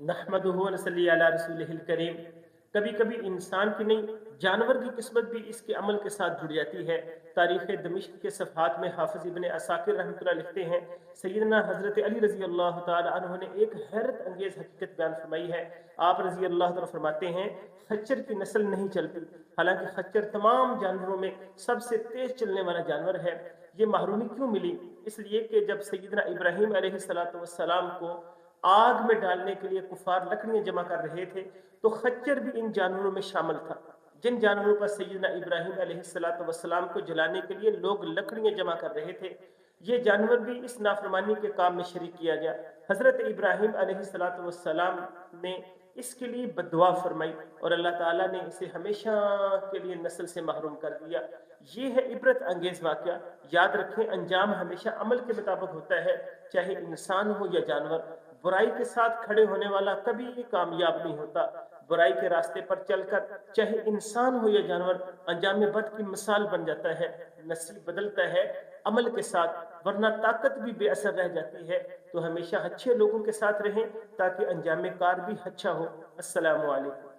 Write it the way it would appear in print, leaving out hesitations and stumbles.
नहमदुहु व नसल्ली अला रसूलिहिल करीम। कभी कभी इंसान की नहीं, जानवर की किस्मत भी इसके अमल के साथ जुड़ जाती है। तारीख़ दमिश्क के सफ़हात में हाफिज़ इब्न असाकिर रहमतुल्लाह लिखते हैं, सैयदना हज़रत अली रज़ी अल्लाह ताला अन्हु ने एक हैरत अंगेज़ हकीकत बयान फरमाई है। आप रज़ी अल्लाह ताला फरमाते हैं, खच्चर की नस्ल नहीं चलती, हालांकि खच्चर तमाम जानवरों में सबसे तेज चलने वाला जानवर है। ये महरूमी क्यों मिली? इसलिए कि जब सैयदना इब्राहीम अलैहिस्सलातु वस्सलाम को आग में डालने के लिए कुफार लकड़ियां जमा कर रहे थे, तो खच्चर भी इन जानवरों में शामिल था। जिन जानवरों पर सैयदना इब्राहीम अलैहिस्सलातु वस्सलाम को जलाने के लिए लोग लकड़ियां जमा कर रहे थे, ये जानवर भी इस नाफरमानी के काम में शरीक किया गया। हजरत इब्राहीम अलैहिस्सलातु वस्सलाम ने इसके लिए बद्दुआ फरमाई और अल्लाह ताला ने इसे हमेशा के लिए नस्ल से महरूम कर दिया। ये है इबरत अंगेज वाक़या। याद रखें, अंजाम हमेशा अमल के मुताबिक होता है, चाहे इंसान हो या जानवर। बुराई के साथ खड़े होने वाला कभी कामयाब नहीं होता। बुराई के रास्ते पर चलकर चाहे इंसान हो या जानवर अंजाम बद की मिसाल बन जाता है। नसीब बदलता है अमल के साथ, वरना ताकत भी बेअसर रह जाती है। तो हमेशा अच्छे लोगों के साथ रहें ताकि अंजाम कार भी अच्छा हो। अस्सलामु अलैकुम।